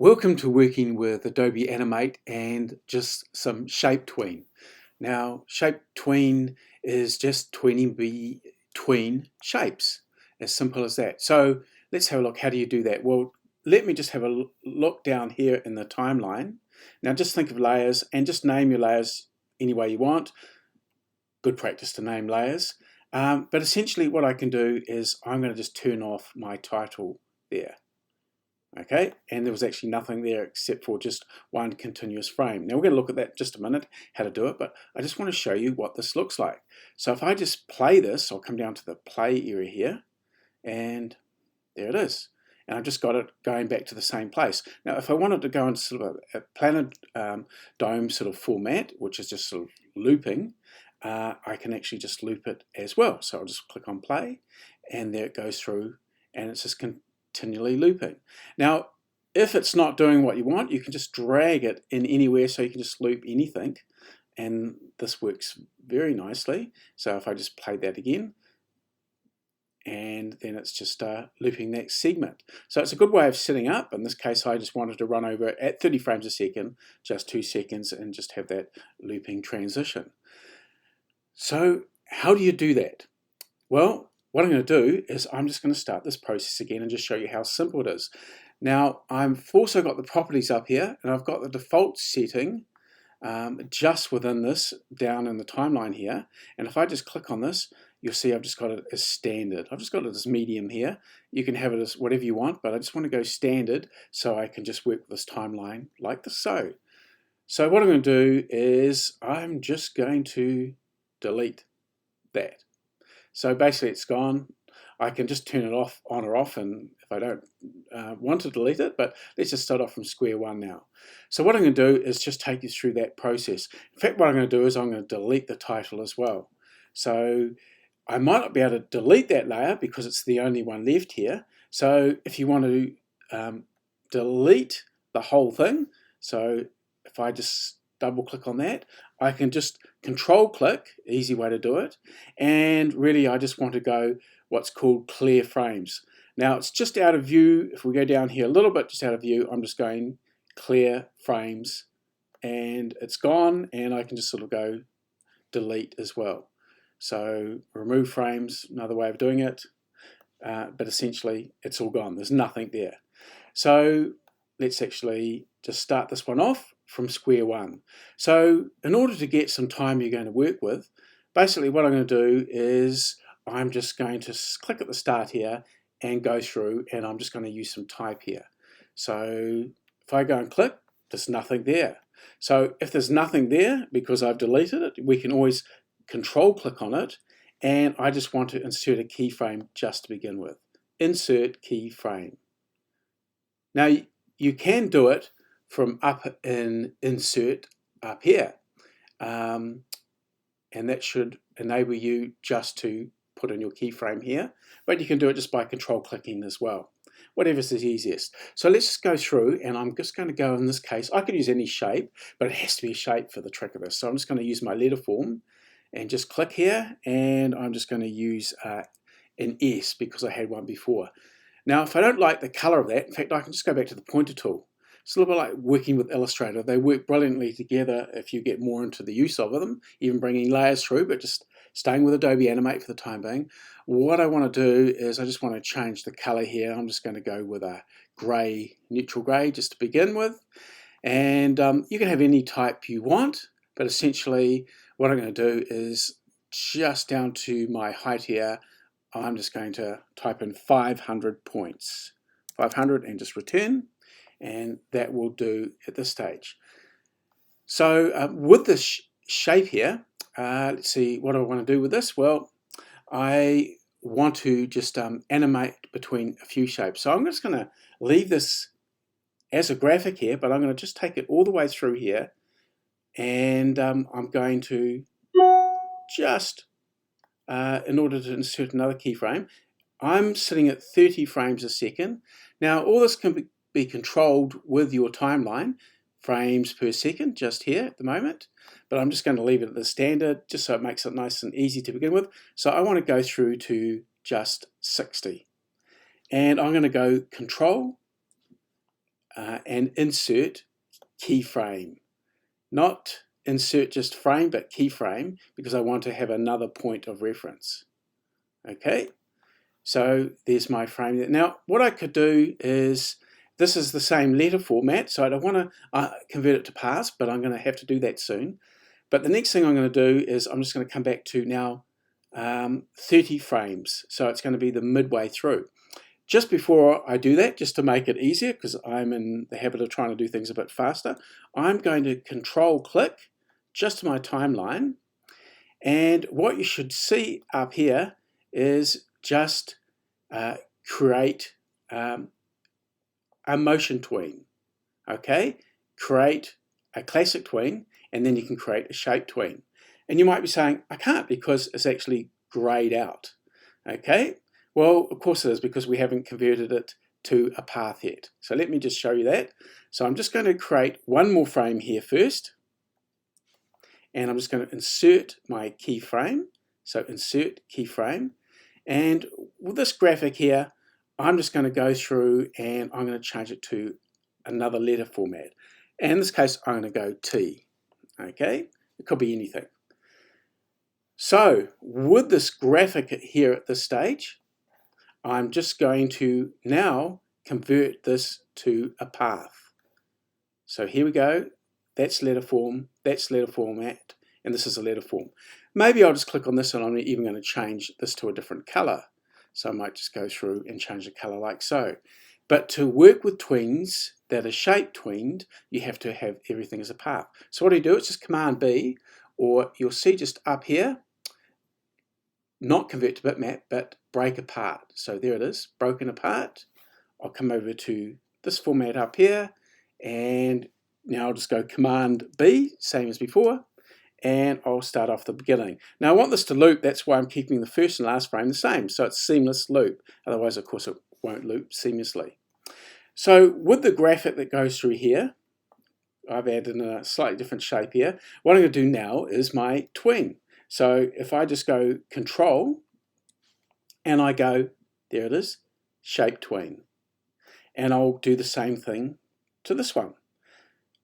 Welcome to working with Adobe Animate and just some shape tween. Now, shape tween is just tweening between shapes, as simple as that. So let's have a look. How do you do that? Well, let me just have a look down here in the timeline. Now just think of layers and just name your layers any way you want. Good practice to name layers. But essentially what I can do is I'm going to just turn off my title there. Okay, and there was actually nothing there except for just one continuous frame. Now we're going to look at that in just a minute, how to do it, but I just want to show you what this looks like. So if I just play this, I'll come down to the play area here, and there it is. And I've just got it going back to the same place. Now if I wanted to go into sort of a planet dome sort of format, which is just sort of looping, I can actually just loop it as well. So I'll just click on play, and there it goes through, and it's just continually looping. Now, if it's not doing what you want, you can just drag it in anywhere, so you can just loop anything, and this works very nicely. So if I just play that again, and then it's just looping that segment. So it's a good way of setting up. In this case, I just wanted to run over at 30 frames a second, just 2 seconds, and just have that looping transition. So how do you do that? Well, what I'm going to do is I'm just going to start this process again and just show you how simple it is. Now, I've also got the properties up here, and I've got the default setting just within this down in the timeline here. And if I just click on this, you'll see I've just got it as standard. I've just got it as medium here. You can have it as whatever you want, but I just want to go standard so I can just work with this timeline like this. So what I'm going to do is I'm just going to delete that. So basically it's gone. I can just turn it off, on or off, and if I don't want to delete it, but let's just start off from square one now. So what I'm going to do is just take you through that process. In fact, what I'm going to do is I'm going to delete the title as well. So I might not be able to delete that layer because it's the only one left here. So if you want to delete the whole thing, so if I just double click on that, I can just control click, easy way to do it, and really I just want to go what's called clear frames. Now it's just out of view. If we go down here a little bit, just out of view, I'm just going clear frames, and it's gone, and I can just sort of go delete as well. So remove frames, another way of doing it, but essentially it's all gone. There's nothing there. So let's actually just start this one off from square one. So in order to get some time you're going to work with, basically what I'm going to do is I'm just going to click at the start here and go through, and I'm just going to use some type here. So if I go and click, there's nothing there. So if there's nothing there because I've deleted it, we can always control click on it, and I just want to insert a keyframe just to begin with. Insert keyframe. Now you can do it from up in insert up here, and that should enable you just to put in your keyframe here, but you can do it just by control clicking as well, whatever's the easiest. So let's just go through, and I'm just going to go, in this case I could use any shape, but it has to be a shape for the trick of this. So I'm just going to use my letter form and just click here, and I'm just going to use an S because I had one before. Now if I don't like the color of that, in fact I can just go back to the pointer tool. It's a little bit like working with Illustrator. They work brilliantly together if you get more into the use of them, even bringing layers through, but just staying with Adobe Animate for the time being. What I want to do is I just want to change the color here. I'm just going to go with a gray, neutral gray just to begin with. And you can have any type you want, but essentially what I'm going to do is just down to my height here, I'm just going to type in 500 points. 500 and just return. And that will do at this stage. So with this shape here, let's see, what do I want to do with this? Well, I want to just animate between a few shapes. So I'm just going to leave this as a graphic here, but I'm going to just take it all the way through here, and I'm going to just, in order to insert another keyframe, I'm sitting at 30 frames a second. Now all this can be controlled with your timeline, frames per second, just here at the moment, but I'm just going to leave it at the standard just so it makes it nice and easy to begin with. So I want to go through to just 60, and I'm going to go control and insert keyframe. Not insert just frame, but keyframe, because I want to have another point of reference. Okay, so there's my frame there. Now, what I could do is, this is the same letter format, so I don't want to convert it to paths, but I'm going to have to do that soon. But the next thing I'm going to do is I'm just going to come back to now 30 frames. So it's going to be the midway through. Just before I do that, just to make it easier, because I'm in the habit of trying to do things a bit faster, I'm going to control click just to my timeline. And what you should see up here is just create a motion tween. Okay, create a classic tween, and then you can create a shape tween. And you might be saying, I can't because it's actually grayed out. Okay, well, of course it is, because we haven't converted it to a path yet. So let me just show you that. So I'm just going to create one more frame here first. And I'm just going to insert my keyframe. So insert keyframe. And with this graphic here, I'm just going to go through and I'm going to change it to another letter format. And in this case, I'm going to go T. Okay, it could be anything. So with this graphic here at this stage, I'm just going to now convert this to a path. So here we go. That's letter form, that's letter format, and this is a letter form. Maybe I'll just click on this and I'm even going to change this to a different color. So I might just go through and change the color like so. But to work with tweens that are shape tweened, you have to have everything as a path. So what do you do? It's just Command B, or you'll see just up here, not convert to bitmap, but break apart. So there it is, broken apart. I'll come over to this format up here, and now I'll just go Command B, same as before, and I'll start off the beginning. Now I want this to loop, that's why I'm keeping the first and last frame the same, so it's seamless loop. Otherwise, of course, it won't loop seamlessly. So with the graphic that goes through here, I've added in a slightly different shape here. What I'm going to do now is my tween. So if I just go Control, and I go, there it is, Shape Tween. And I'll do the same thing to this one.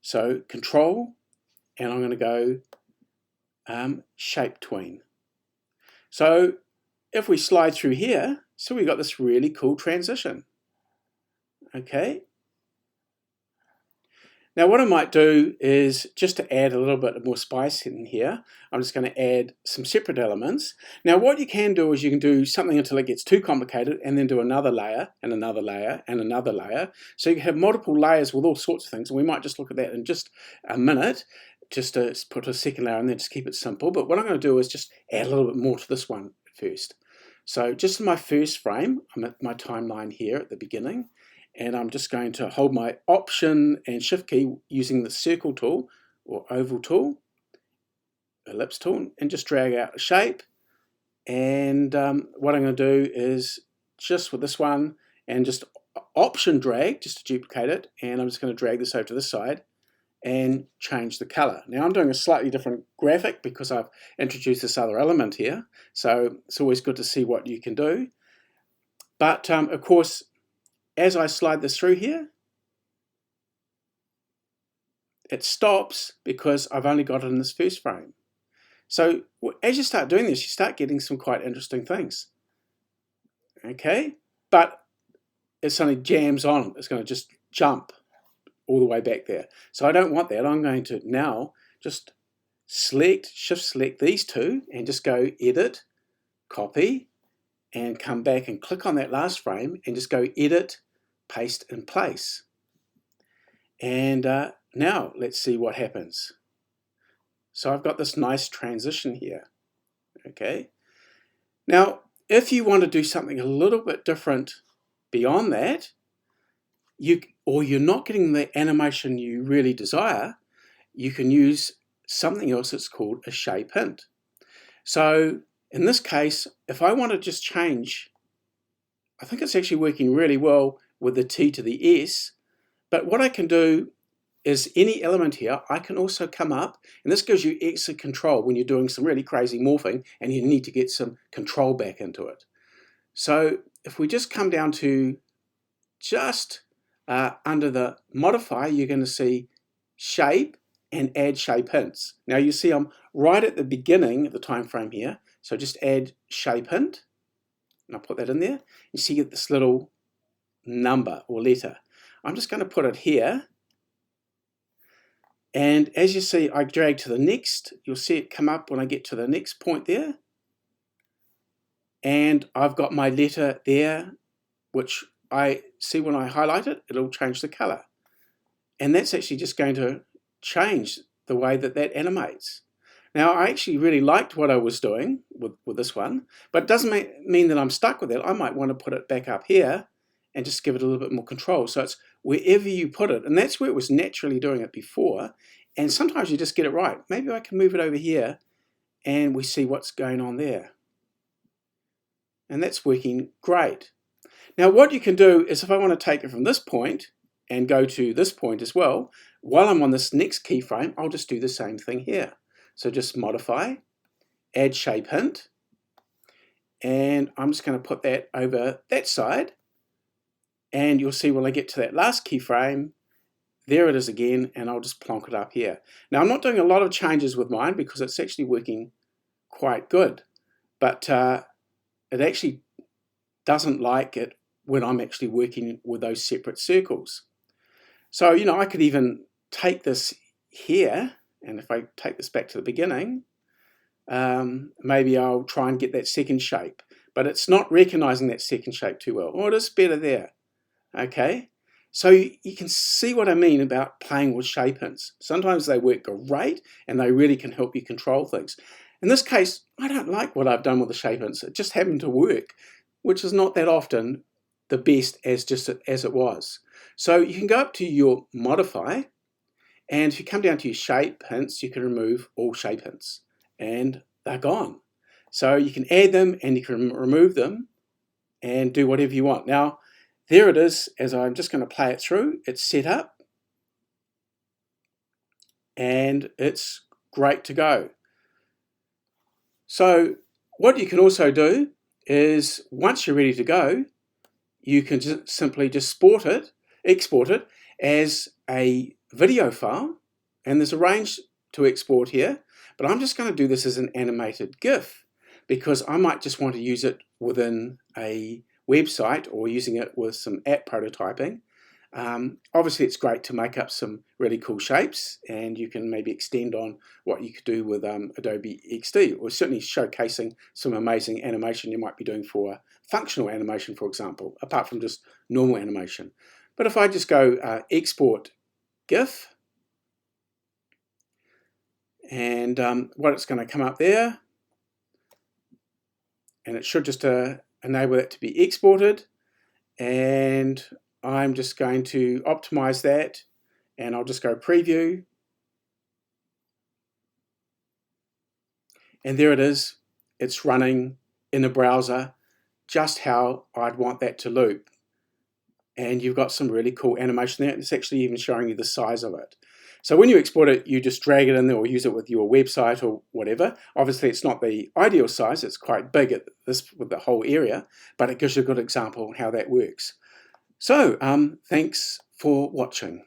So Control, and I'm going to go Shape Tween. So if we slide through here, so we've got this really cool transition. Okay. Now what I might do is, just to add a little bit more spice in here, I'm just going to add some separate elements. Now what you can do is you can do something until it gets too complicated and then do another layer and another layer and another layer. So you can have multiple layers with all sorts of things, and we might just look at that in just a minute, just to put a second layer and then just keep it simple. But what I'm going to do is just add a little bit more to this one first. So just in my first frame, I'm at my timeline here at the beginning. And I'm just going to hold my Option and Shift key using the circle tool or oval tool, ellipse tool, and just drag out a shape. And what I'm going to do is, just with this one, and just Option drag, just to duplicate it, and I'm just going to drag this over to this side and change the color. Now I'm doing a slightly different graphic because I've introduced this other element here, so it's always good to see what you can do. But of course, as I slide this through here, it stops because I've only got it in this first frame. So as you start doing this, you start getting some quite interesting things. Okay, but it suddenly jams on. It's going to just jump all the way back there. So I don't want that. I'm going to now just select, shift select these two and just go Edit, Copy, and come back and click on that last frame and just go Edit, Paste in Place. And now let's see what happens. So I've got this nice transition here. Okay. Now, if you want to do something a little bit different beyond that, you're not getting the animation you really desire, you can use something else that's called a shape hint. So in this case, if I want to just change, I think it's actually working really well with the T to the S, but what I can do is any element here, I can also come up, and this gives you extra control when you're doing some really crazy morphing and you need to get some control back into it. So if we just come down to just under the modifier, you're going to see shape and add shape hints. Now you see I'm right at the beginning of the time frame here, so just add shape hint, and I'll put that in there. You see this little number or letter. I'm just going to put it here, and as you see, I drag to the next. You'll see it come up when I get to the next point there, and I've got my letter there, which I see when I highlight it, it'll change the color. And that's actually just going to change the way that that animates. Now, I actually really liked what I was doing with this one, but it doesn't mean that I'm stuck with it. I might want to put it back up here and just give it a little bit more control. So it's wherever you put it, and that's where it was naturally doing it before. And sometimes you just get it right. Maybe I can move it over here and we see what's going on there. And that's working great. Now what you can do is if I want to take it from this point and go to this point as well, while I'm on this next keyframe, I'll just do the same thing here. So just modify, add shape hint, and I'm just going to put that over that side. And you'll see when I get to that last keyframe, there it is again, and I'll just plonk it up here. Now I'm not doing a lot of changes with mine because it's actually working quite good, but it actually doesn't like it when I'm actually working with those separate circles. So, you know, I could even take this here, and if I take this back to the beginning, maybe I'll try and get that second shape, but it's not recognizing that second shape too well. Oh, it is better there. Okay, so you can see what I mean about playing with shape hints. Sometimes they work great and they really can help you control things. In this case, I don't like what I've done with the shape hints. It just happened to work, which is not that often the best as it was. So you can go up to your modify, and if you come down to your shape hints, you can remove all shape hints, and they're gone. So you can add them and you can remove them and do whatever you want. Now, there it is. As I'm just going to play it through, it's set up and it's great to go. So what you can also do is once you're ready to go, you can just simply export it as a video file, and there's a range to export here, but I'm just going to do this as an animated GIF because I might just want to use it within a website or using it with some app prototyping. Obviously it's great to make up some really cool shapes, and you can maybe extend on what you could do with Adobe XD, or certainly showcasing some amazing animation you might be doing for functional animation, for example, apart from just normal animation. But if I just go export GIF, and what it's going to come up there, and it should just enable it to be exported, and I'm just going to optimize that, and I'll just go preview, and there it is. It's running in the browser just how I'd want that to loop, and you've got some really cool animation there. It's actually even showing you the size of it. So when you export it, you just drag it in there or use it with your website or whatever. Obviously, it's not the ideal size. It's quite big at this with the whole area, but it gives you a good example of how that works. So thanks for watching.